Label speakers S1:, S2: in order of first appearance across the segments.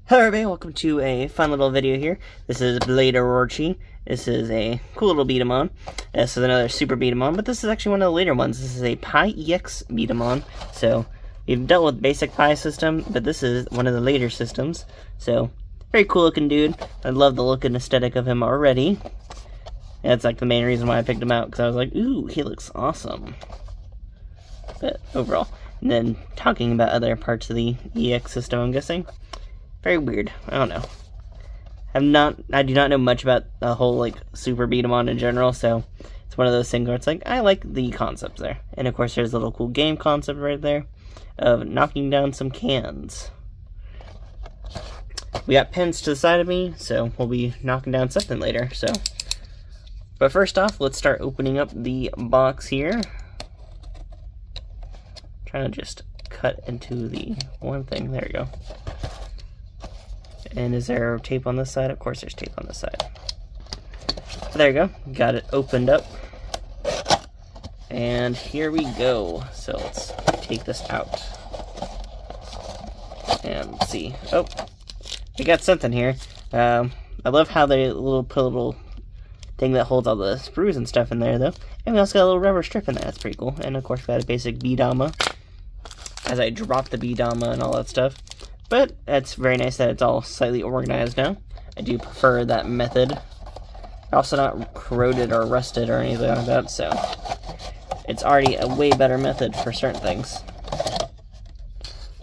S1: Hello everybody, welcome to a fun little video here. This is Blade Orochi. This is a cool little beat-em-on. This is another super beat-em-on, but this is actually one of the later ones. This is a Pi EX beat-em-on. So, we've dealt with basic Pi system, but this is one of the later systems. So, very cool looking dude. I love the look and aesthetic of him already. That's like the main reason why I picked him out, because I was like, ooh, he looks awesome. But overall. And then talking about other parts of the EX system, I'm guessing. Very weird. I don't know. I do not know much about the whole, like, super beat-em-on in general, so it's one of those things where it's like, I like the concepts there. And of course, there's a little cool game concept right there of knocking down some cans. We got pins to the side of me, so we'll be knocking down something later, so. But first off, let's start opening up the box here. Trying to just cut into the one thing. There we go. And is there tape on this side? Of course there's tape on this side. There you go. Got it opened up. And here we go. So let's take this out. And see. Oh, we got something here. I love how they put a little thing that holds all the sprues and stuff in there, though. And we also got a little rubber strip in there. That's pretty cool. And of course we got a basic B-Daman. As I drop the B-Daman and all that stuff. But it's very nice that it's all slightly organized now. I do prefer that method. Also not corroded or rusted or anything like that, so it's already a way better method for certain things.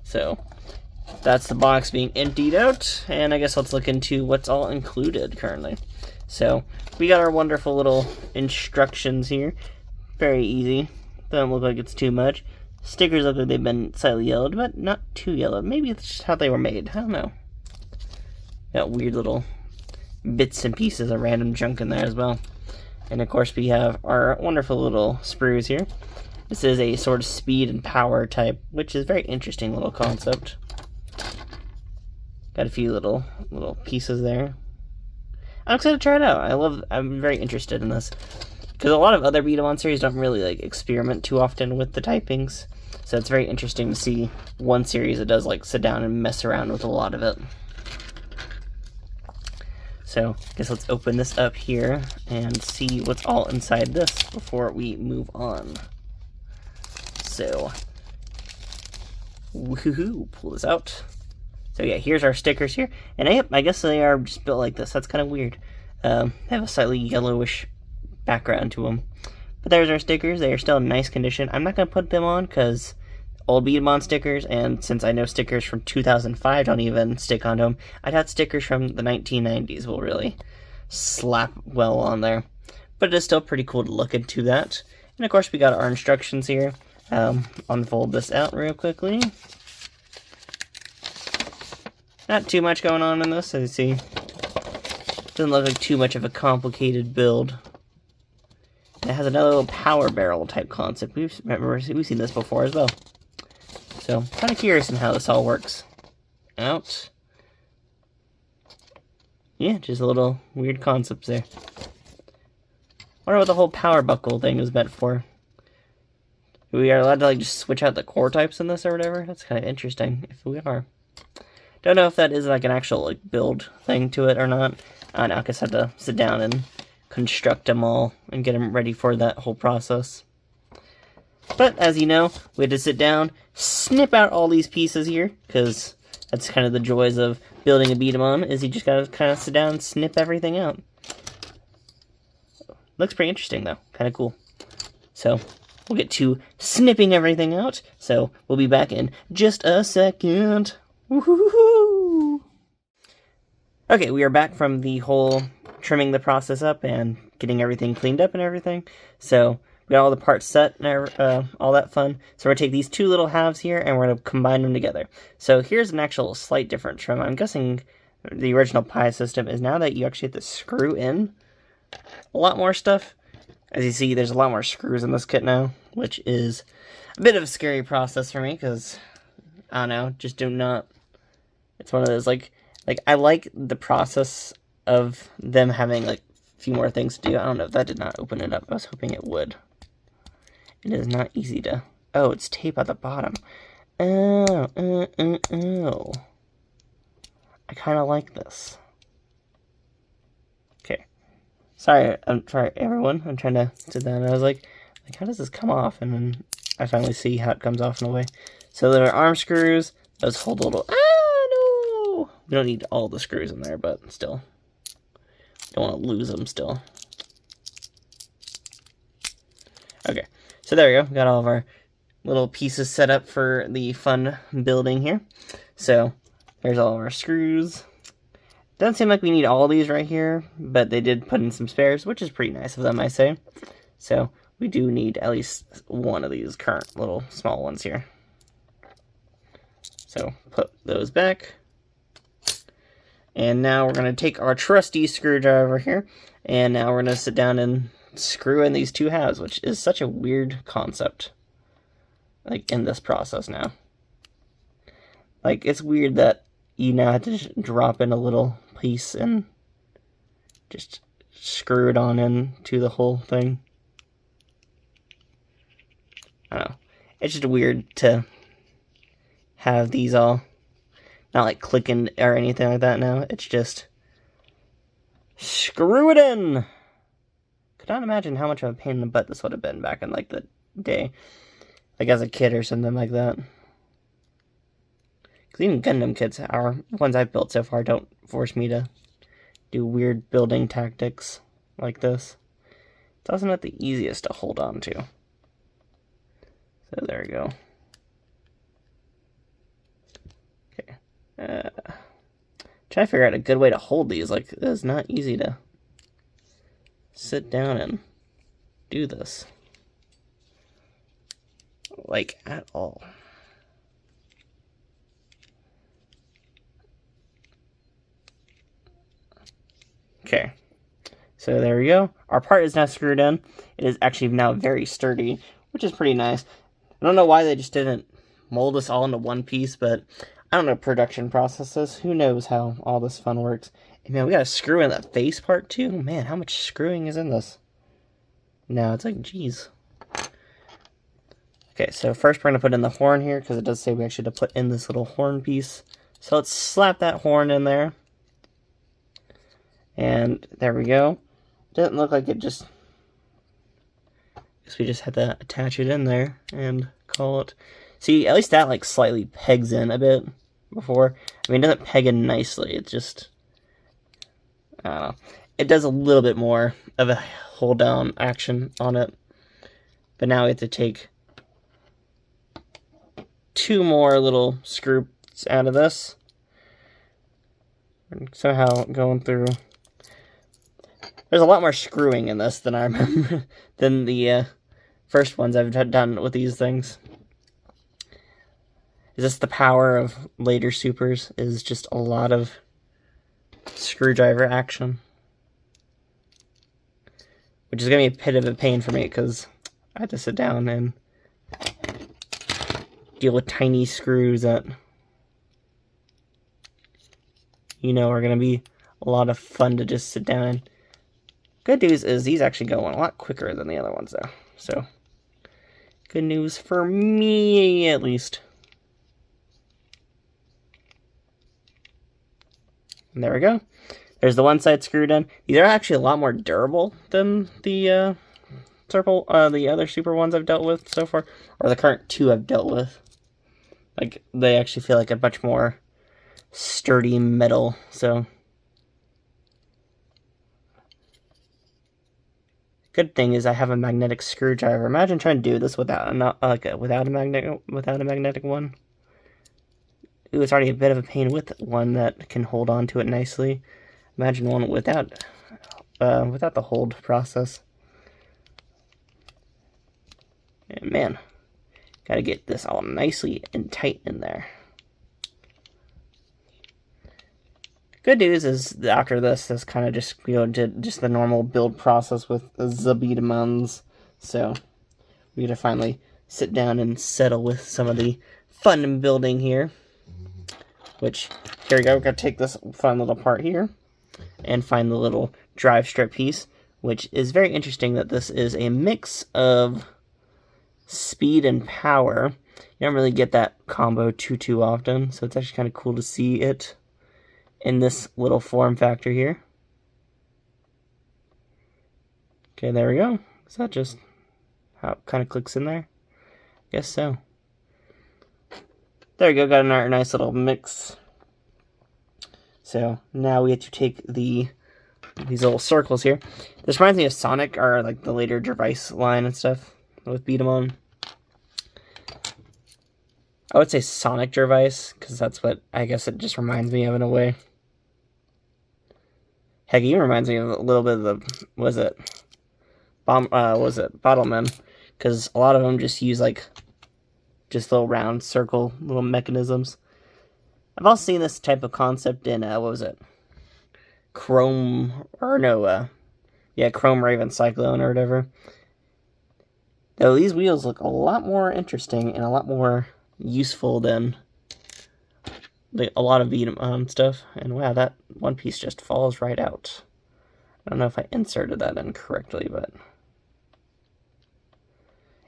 S1: So that's the box being emptied out, and I guess let's look into what's all included currently. So we got our wonderful little instructions here. Very easy. Doesn't look like it's too much. Stickers look like they've been slightly yellowed, but not too yellowed. Maybe it's just how they were made. I don't know. Got weird little bits and pieces of random junk in there as well. And of course we have our wonderful little sprues here. This is a sort of speed and power type, which is a very interesting little concept. Got a few little pieces there. I'm excited to try it out. I'm very interested in this. Because a lot of other beat-em-on series don't really like experiment too often with the typings. So it's very interesting to see one series that does like sit down and mess around with a lot of it. So I guess let's open this up here and see what's all inside this before we move on. So, woohoo, pull this out. So yeah, here's our stickers here. And I guess they are just built like this. That's kind of weird. They have a slightly yellowish background to them. But there's our stickers. They are still in nice condition. I'm not going to put them on because old beat-em-on stickers, and since I know stickers from 2005 don't even stick onto them, I doubt stickers from the 1990s will really slap well on there. But it is still pretty cool to look into that. And of course we got our instructions here. Unfold this out real quickly. Not too much going on in this, as you see. Doesn't look like too much of a complicated build. It has another little power barrel type concept. We've seen this before as well. So, kind of curious in how this all works. Out. Yeah, just a little weird concepts there. Wonder what the whole power buckle thing is meant for. We are allowed to like just switch out the core types in this or whatever. That's kind of interesting if we are. Don't know if that is like an actual like build thing to it or not. I don't know, I guess I have to sit down and construct them all and get them ready for that whole process. But as you know, we had to sit down, snip out all these pieces here, because that's kind of the joys of building a beat-em-on, is you just gotta kind of sit down and snip everything out. Looks pretty interesting though, kind of cool. So we'll get to snipping everything out, so we'll be back in just a second. Woohoo! Okay, we are back from the whole trimming the process up and getting everything cleaned up and everything. So we got all the parts set and all that fun. So we're going to take these two little halves here and we're going to combine them together. So here's an actual slight different trim. I'm guessing the original Pi system is now that you actually have to screw in a lot more stuff. As you see, there's a lot more screws in this kit now, which is a bit of a scary process for me because, I don't know, just do not... It's one of those, like I like the process of them having, like, a few more things to do. I don't know if that did not open it up. I was hoping it would. It is not easy to... Oh, it's tape at the bottom. Oh. I kind of like this. Okay. Sorry, everyone. I'm trying to sit down. And I was like, how does this come off? And then I finally see how it comes off in a way. So there are arm screws. Those hold a little... no! We don't need all the screws in there, but still. Don't want to lose them still. Okay. So there we go. We got all of our little pieces set up for the fun building here. So there's all of our screws. Doesn't seem like we need all these right here, but they did put in some spares, which is pretty nice of them, I say. So we do need at least one of these current little small ones here. So put those back. And now we're going to take our trusty screwdriver here, and now we're going to sit down and screw in these two halves, which is such a weird concept, like, in this process now. Like, it's weird that you now have to just drop in a little piece and just screw it on into the whole thing. I don't know. It's just weird to have these all not like clicking or anything like that now. It's just screw it in. Could not imagine how much of a pain in the butt this would have been back in like the day, like as a kid or something like that. Because even Gundam kits, our ones I've built so far, don't force me to do weird building tactics like this. It's also not the easiest to hold on to. So there we go. Okay. Trying to figure out a good way to hold these. Like, it is not easy to sit down and do this. Like, at all. Okay. So there we go. Our part is now screwed in. It is actually now very sturdy, which is pretty nice. I don't know why they just didn't mold us all into one piece, but I don't know production processes. Who knows how all this fun works. And man, we gotta screw in that face part too. Man, how much screwing is in this? No, it's like, geez. Okay, so first we're gonna put in the horn here, because it does say we actually have to put in this little horn piece. So let's slap that horn in there. And there we go. Doesn't look like it just... Guess we just had to attach it in there and call it. See, at least that like slightly pegs in a bit before. I mean, it doesn't peg in nicely. It just... I don't know. It does a little bit more of a hold down action on it. But now we have to take two more little screws out of this. And somehow going through... There's a lot more screwing in this than I remember, than the first ones I've done with these things. Is this the power of later supers? Is just a lot of screwdriver action. Which is going to be a bit of a pain for me, because I have to sit down and deal with tiny screws that, you know, are going to be a lot of fun to just sit down and... Good news is these actually go a lot quicker than the other ones, though. So, good news for me, at least. And there we go. There's the one side screwed in. These are actually a lot more durable than the the other super ones I've dealt with so far, or the current two I've dealt with. Like, they actually feel like a much more sturdy metal. So. Good thing is I have a magnetic screwdriver. Imagine trying to do this without a magnetic one. Ooh, it's already a bit of a pain with one that can hold on to it nicely. Imagine one without the hold process. And man, gotta get this all nicely and tight in there. Good news is after this kind of just just the normal build process with the B-Damans. So we gotta finally sit down and settle with some of the fun building here. Which, here we go, we're gonna take this fun little part here and find the little drive strip piece, which is very interesting that this is a mix of speed and power. You don't really get that combo too often, so it's actually kind of cool to see it in this little form factor here. Okay, there we go. Is that just how it kind of clicks in there? Guess so. There we go, got a nice little mix. So now we have to take these little circles here. This reminds me of Sonic, or like the later Gervais line and stuff with B-Daman. I would say Sonic Gervais, because that's what I guess it just reminds me of in a way. Heck, it even reminds me of a little bit of the, Bottlemen, because a lot of them just use like just little round circle little mechanisms. I've also seen this type of concept in Chrome Raven Cyclone or whatever. Though these wheels look a lot more interesting and a lot more useful than a lot of beat-em stuff. And wow, that one piece just falls right out. I don't know if I inserted that incorrectly, but...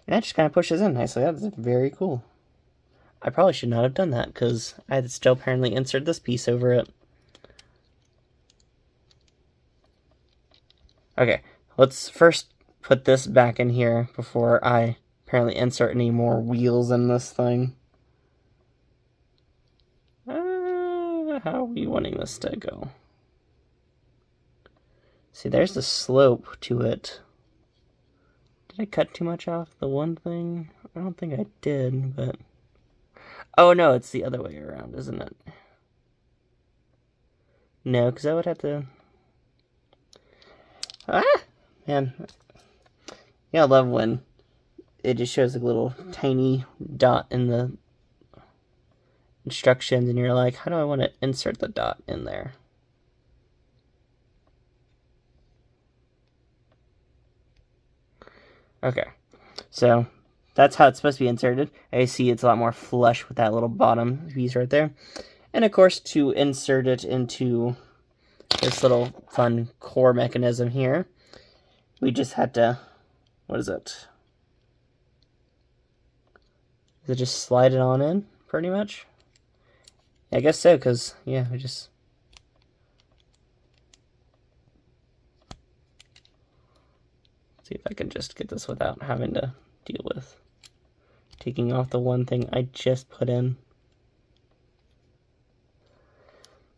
S1: And that just kind of pushes in nicely. That's very cool. I probably should not have done that, because I had to still apparently insert this piece over it. Okay, let's first put this back in here before I apparently insert any more wheels in this thing. How are we wanting this to go? See, there's the slope to it. Did I cut too much off the one thing? I don't think I did, but... Oh, no, it's the other way around, isn't it? No, because I would have to... Man. Yeah, I love when it just shows a little tiny dot in the instructions, and you're like, how do I want to insert the dot in there? Okay, so that's how it's supposed to be inserted. I see it's a lot more flush with that little bottom piece right there. And of course, to insert it into this little fun core mechanism here, we just had to, what is it? Is it just slide it on in, pretty much? I guess so, because, yeah, we just... See if I can just get this without having to deal with taking off the one thing I just put in.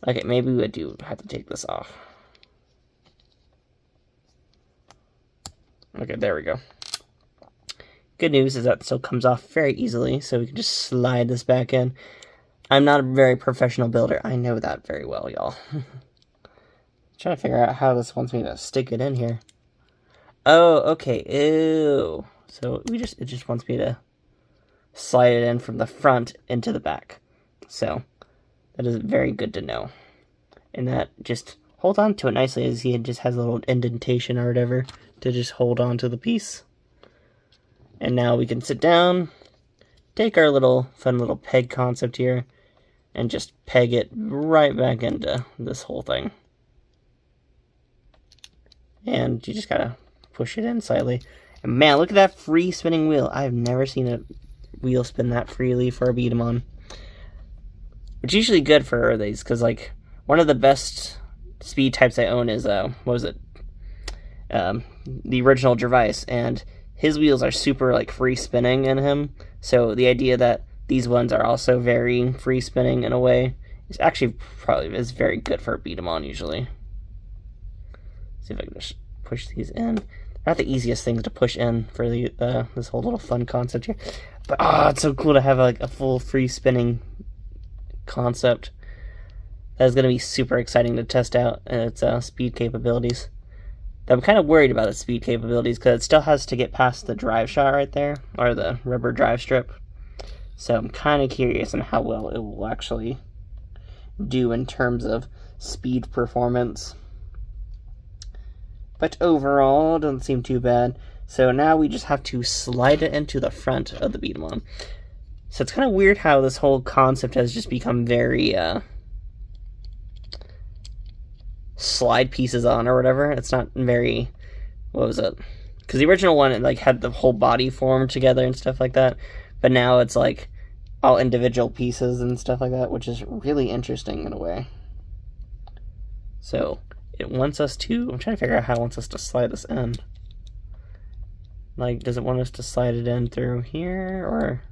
S1: Okay, maybe we do have to take this off. Okay, there we go. Good news is that it still comes off very easily, so we can just slide this back in. I'm not a very professional builder. I know that very well, y'all. Trying to figure out how this wants me to stick it in here. Oh, okay. Ew. So it just wants me to slide it in from the front into the back. So that is very good to know. And that just holds on to it nicely, as he just has a little indentation or whatever to just hold on to the piece. And now we can sit down, take our little fun little peg concept here, and just peg it right back into this whole thing. And you just gotta push it in slightly. And man, look at that free spinning wheel. I've never seen a wheel spin that freely for a Beat-em-on. It's usually good for these, because like one of the best speed types I own is what was it? The original Gervais, and his wheels are super like free spinning in him. So the idea that these ones are also very free spinning in a way is actually probably is very good for a Beat-em-on usually. See if I can just push these in. Not the easiest things to push in for the this whole little fun concept here, but it's so cool to have like a full free spinning concept. That is going to be super exciting to test out its speed capabilities. I'm kind of worried about its speed capabilities because it still has to get past the drive shot right there, or the rubber drive strip. So I'm kind of curious on how well it will actually do in terms of speed performance. But overall, it doesn't seem too bad. So now we just have to slide it into the front of the Beat-em-on. So it's kind of weird how this whole concept has just become very slide pieces on or whatever. It's not very, what was it? Because the original one, it like had the whole body formed together and stuff like that. But now it's like all individual pieces and stuff like that, which is really interesting in a way. So it wants us to, I'm trying to figure out how it wants us to slide this in. Like, does it want us to slide it in through here, or?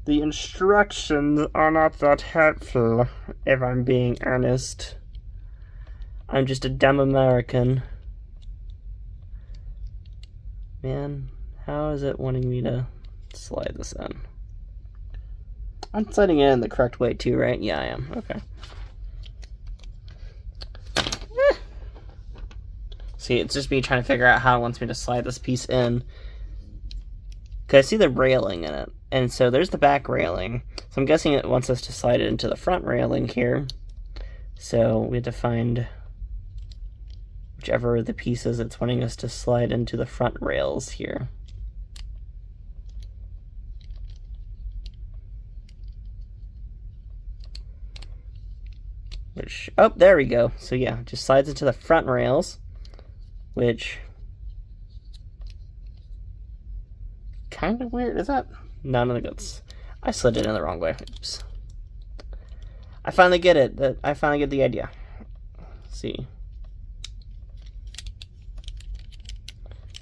S1: The instructions are not that helpful, if I'm being honest. I'm just a dumb American. Man, how is it wanting me to slide this in? I'm sliding it in the correct way too, right? Yeah, I am. Okay. See, it's just me trying to figure out how it wants me to slide this piece in. Because I see the railing in it. And so there's the back railing. So I'm guessing it wants us to slide it into the front railing here. So we have to find whichever the piece is it's wanting us to slide into the front rails here. Which, oh, there we go. So yeah, just slides into the front rails, which kind of weird. Is that? No, I don't think that's, I slid it in the wrong way. Oops. I finally get it. I finally get the idea. Let's see.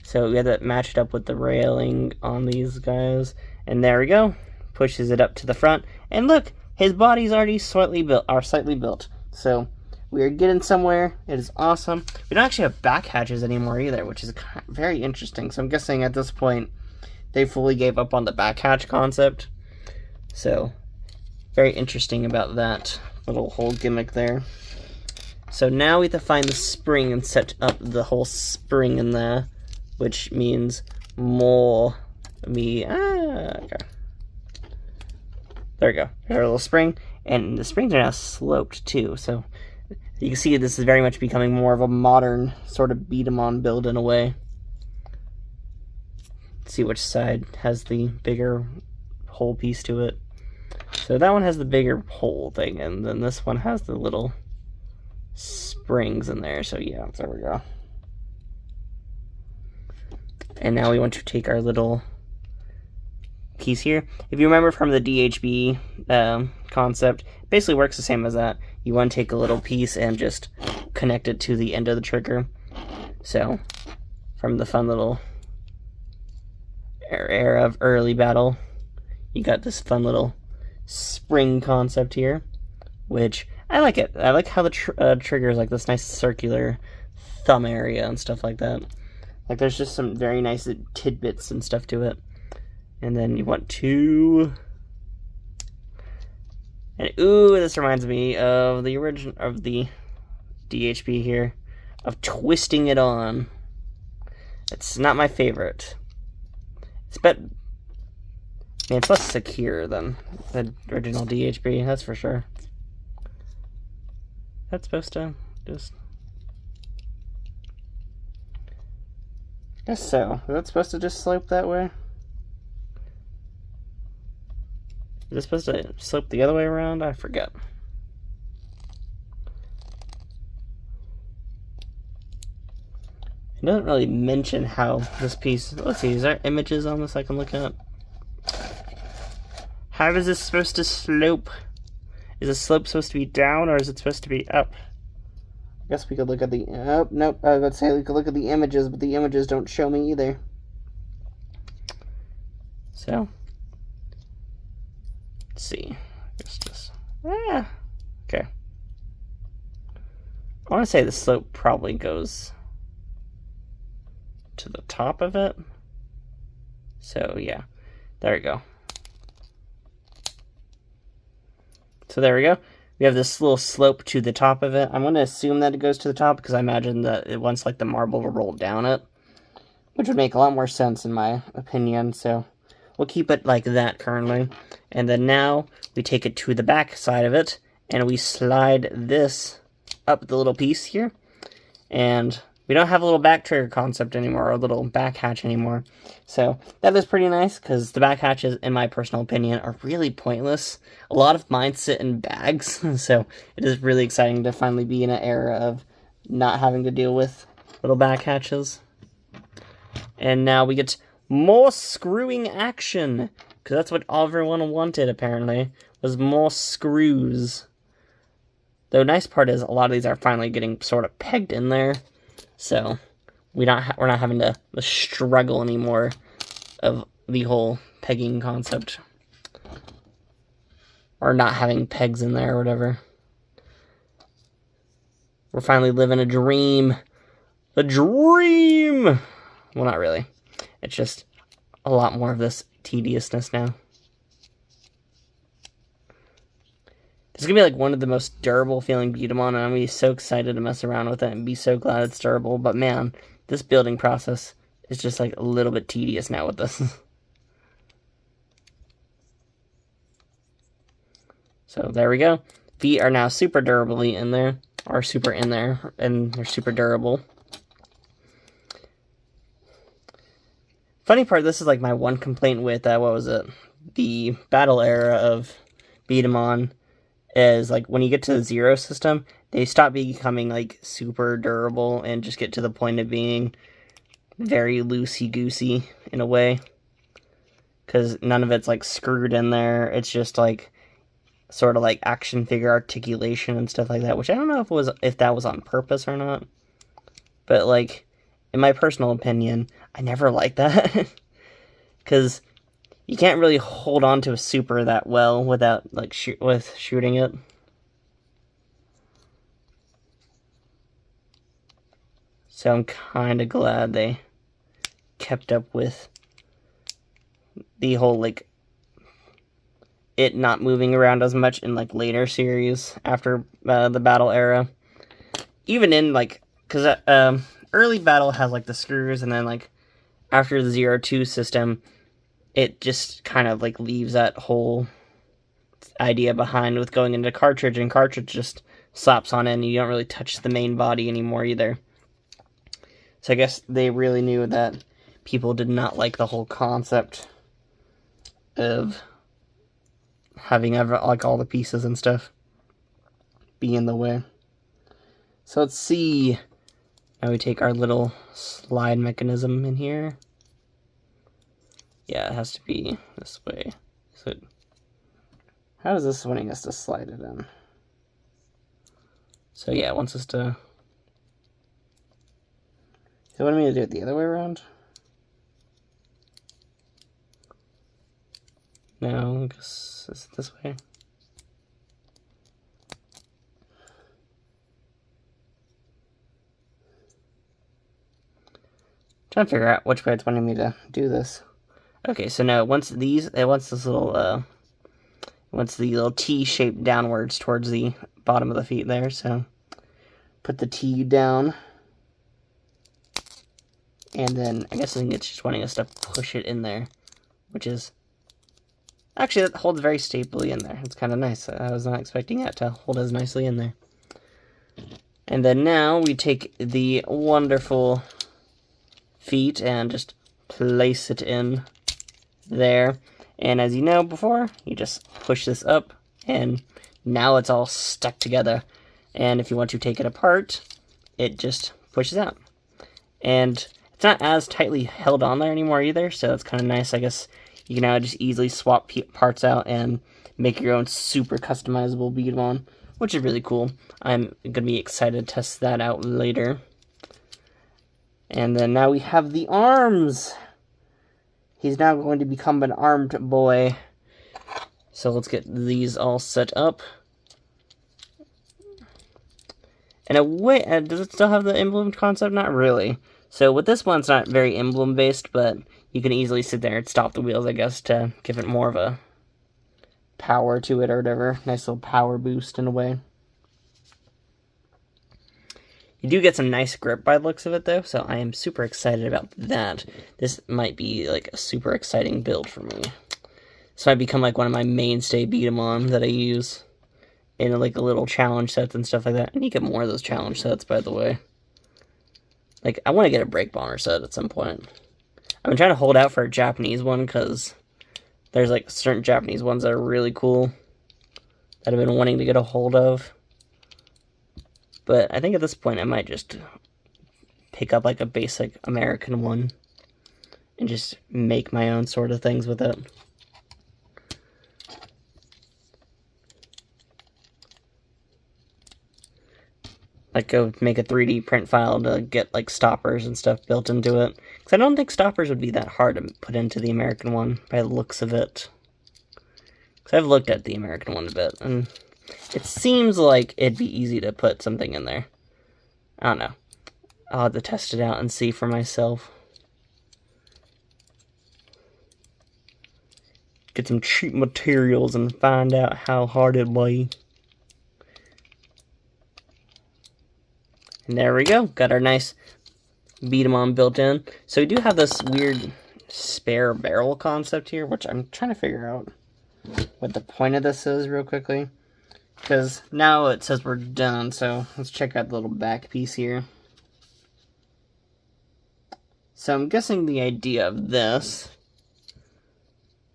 S1: So we had that matched up with the railing on these guys. And there we go. Pushes it up to the front. And look, his body's already slightly built. So we are getting somewhere. It is awesome. We don't actually have back hatches anymore either, which is very interesting. So I'm guessing at this point they fully gave up on the back hatch concept. So very interesting about that little whole gimmick there. So now we have to find the spring and set up the whole spring in there, which means more okay. There we go. There's our little spring, and the springs are now sloped too, so you can see this is very much becoming more of a modern sort of B-Daman build in a way. Let's see which side has the bigger hole piece to it. So that one has the bigger hole thing, and then this one has the little springs in there, so yeah, there we go. And now we want to take our little piece here. If you remember from the DHB concept, it basically works the same as that. You want to take a little piece and just connect it to the end of the trigger. So, from the fun little era of early battle, you got this fun little spring concept here, which I like it. I like how the trigger is like this nice circular thumb area and stuff like that. Like there's just some very nice tidbits and stuff to it. And then you want to, and ooh, this reminds me of the origin of the DHB here, of twisting it on. It's not my favorite. It's less secure than the original DHB, that's for sure. That's supposed to just, guess so. Is that supposed to just slope that way? Is it supposed to slope the other way around? I forget. It doesn't really mention how this piece, let's see, is there images on this I can look at? How is this supposed to slope? Is the slope supposed to be down, or is it supposed to be up? I guess we could look at the, oh, nope, I was about to say we could look at the images, but the images don't show me either. So, let's see. Okay. I want to say the slope probably goes to the top of it. So, yeah. There we go. So there we go. We have this little slope to the top of it. I'm going to assume that it goes to the top because I imagine that it wants like the marble to roll down it, which would make a lot more sense in my opinion. So we'll keep it like that currently. And then now we take it to the back side of it and we slide this up the little piece here. And we don't have a little back trigger concept anymore, or a little back hatch anymore. So that is pretty nice, because the back hatches, in my personal opinion, are really pointless. A lot of mine sit in bags, so it is really exciting to finally be in an era of not having to deal with little back hatches. And now we get more screwing action, because that's what everyone wanted, apparently, was more screws. The nice part is a lot of these are finally getting sort of pegged in there, so we're not having to struggle anymore of the whole pegging concept, or not having pegs in there or whatever. We're finally living a dream. A dream! Well, not really. It's just a lot more of this tediousness now. This is going to be like one of the most durable feeling B-Daman, and I'm going to be so excited to mess around with it and be so glad it's durable. But man, this building process is just like a little bit tedious now with this. So there we go. Feet are now super durably in there, or super in there, and they're super durable. Funny part, this is like my one complaint with, what was it? The battle era of B-Daman is like when you get to the Zero system, they stop becoming like super durable and just get to the point of being very loosey-goosey in a way. Because none of it's like screwed in there. It's just like sort of like action figure articulation and stuff like that, which I don't know if that was on purpose or not. But like, in my personal opinion, I never liked that. Because you can't really hold on to a super that well without like shooting it. So I'm kind of glad they kept up with the whole like it not moving around as much in like later series after the battle era. Even in like, because early battle has like the screws, and then like after the 0-2 system, it just kind of like leaves that whole idea behind with going into cartridge, and cartridge just slaps on in, and you don't really touch the main body anymore either. So I guess they really knew that people did not like the whole concept of having like all the pieces and stuff be in the way. So let's see. Now we take our little slide mechanism in here. Yeah, it has to be this way. So how is this wanting us to slide it in? So yeah, it wants us to... So what do I mean to do it the other way around? No, I guess it's this way. Trying to figure out which way it's wanting me to do this. Okay, so now once this little once the little T shape downwards towards the bottom of the feet there. So put the T down, and then I guess I think it's just wanting us to push it in there, which is actually, that holds very stably in there. It's kind of nice. I was not expecting that to hold as nicely in there. And then now we take the wonderful feet and just place it in there. And as you know before, you just push this up, and now it's all stuck together. And if you want to take it apart, it just pushes out. And it's not as tightly held on there anymore either, so that's kind of nice. I guess you can now just easily swap parts out and make your own super customizable B-Daman, which is really cool. I'm going to be excited to test that out later. And then now we have the arms. He's now going to become an armed boy. So let's get these all set up. In a way, does it still have the emblem concept? Not really. So with this one, it's not very emblem-based, but you can easily sit there and stop the wheels, I guess, to give it more of a power to it or whatever. Nice little power boost in a way. You do get some nice grip by the looks of it, though, so I am super excited about that. This might be, like, a super exciting build for me. This might become, like, one of my mainstay beat-em-on that I use in, like, little challenge sets and stuff like that. I need to get more of those challenge sets, by the way. Like, I want to get a Break Bomber set at some point. I've been trying to hold out for a Japanese one, because there's, like, certain Japanese ones that are really cool that I've been wanting to get a hold of. But I think at this point I might just pick up like a basic American one and just make my own sort of things with it. like go make a 3D print file to get like stoppers and stuff built into it. Because I don't think stoppers would be that hard to put into the American one by the looks of it. Because I've looked at the American one a bit, and it seems like it'd be easy to put something in there. I don't know. I'll have to test it out and see for myself. Get some cheap materials and find out how hard it'll be. And there we go. Got our nice B-Daman built in. So we do have this weird spare barrel concept here, which I'm trying to figure out what the point of this is real quickly. Because now it says we're done, so let's check out the little back piece here. So I'm guessing the idea of this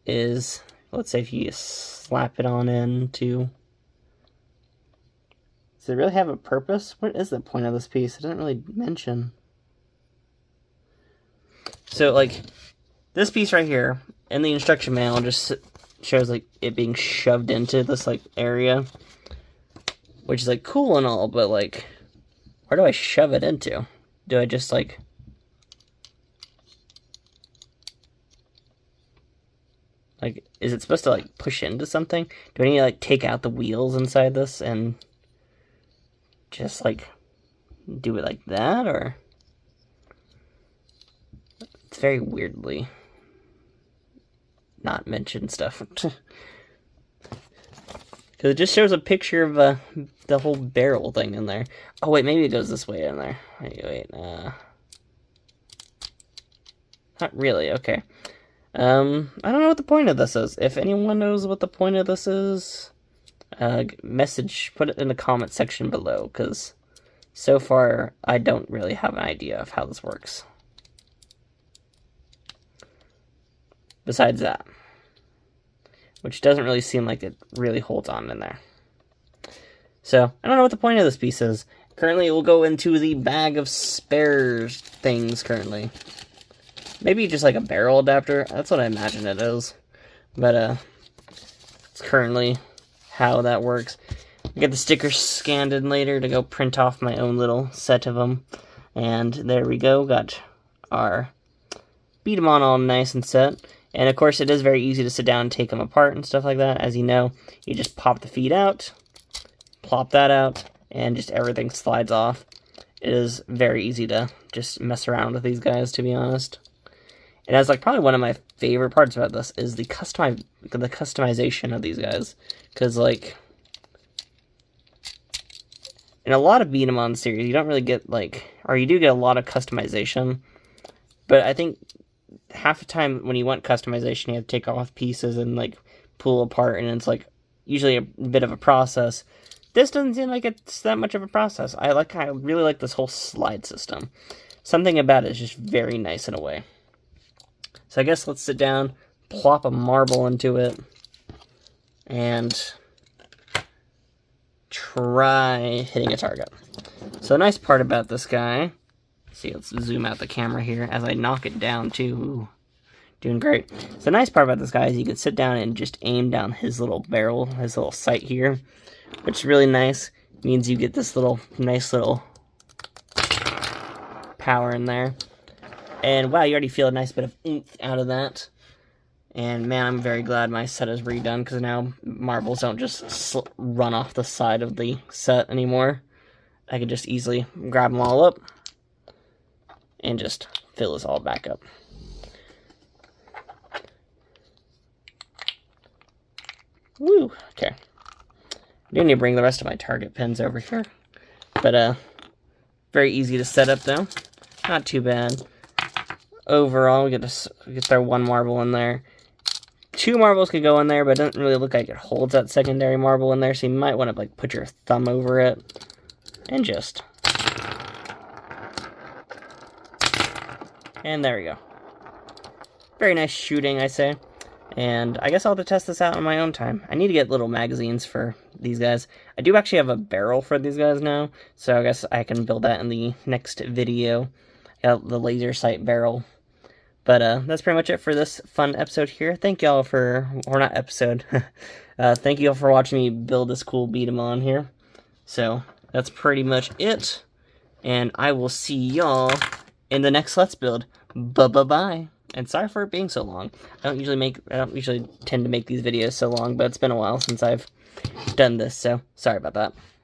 S1: is, let's say if you slap it on into... Does it really have a purpose? What is the point of this piece? It doesn't really mention. So, like, this piece right here, in the instruction manual, just shows, like, it being shoved into this, like, area. Which is, like, cool and all, but, like, where do I shove it into? Do I just, like... Like, is it supposed to, like, push into something? Do I need to, like, take out the wheels inside this and... just, like, do it like that, or... It's very weirdly not mentioned stuff. Because it just shows a picture of the whole barrel thing in there. Oh, wait, maybe it goes this way in there. Wait, not really, okay. I don't know what the point of this is. If anyone knows what the point of this is... put it in the comment section below, because so far I don't really have an idea of how this works. Besides that, which doesn't really seem like it really holds on in there. So, I don't know what the point of this piece is. Currently, we'll go into the bag of spares things currently. Maybe just like a barrel adapter. That's what I imagine it is. But, it's currently how that works. I get the stickers scanned in later to go print off my own little set of them. And there we go. Got our B-Daman all nice and set. And of course, it is very easy to sit down and take them apart and stuff like that. As you know, you just pop the feet out, plop that out, and just everything slides off. It is very easy to just mess around with these guys, to be honest. And as like probably one of my favorite parts about this is the customization of these guys. Because like, in a lot of B-Daman series, you don't really get like, or you do get a lot of customization. But I think half the time when you want customization, you have to take off pieces and like pull apart, and it's like usually a bit of a process. This doesn't seem like it's that much of a process. I really like this whole slide system. Something about it is just very nice in a way. So I guess let's sit down, plop a marble into it, and try hitting a target. So the nice part about this guy, see, let's zoom out the camera here as I knock it down too. Ooh, doing great. So the nice part about this guy is you can sit down and just aim down his little barrel, his little sight here, which is really nice. Means you get this little nice little power in there. And wow, you already feel a nice bit of oomph out of that. And man, I'm very glad my set is redone, because now marbles don't just run off the side of the set anymore. I can just easily grab them all up and just fill this all back up. Woo! Okay. I do need to bring the rest of my target pins over here. But, very easy to set up, though. Not too bad. Overall, we get to throw one marble in there. 2 marbles could go in there, but it doesn't really look like it holds that secondary marble in there, so you might want to, like, put your thumb over it. And just... And there we go. Very nice shooting, I say. And I guess I'll have to test this out on my own time. I need to get little magazines for these guys. I do actually have a barrel for these guys now, so I guess I can build that in the next video. The laser sight barrel. But that's pretty much it for this fun episode here. Thank y'all for, or not episode, thank y'all for watching me build this cool B-Daman here. So, that's pretty much it. And I will see y'all in the next Let's Build. Bye-bye. And sorry for it being so long. I don't usually tend to make these videos so long, but it's been a while since I've done this, so sorry about that.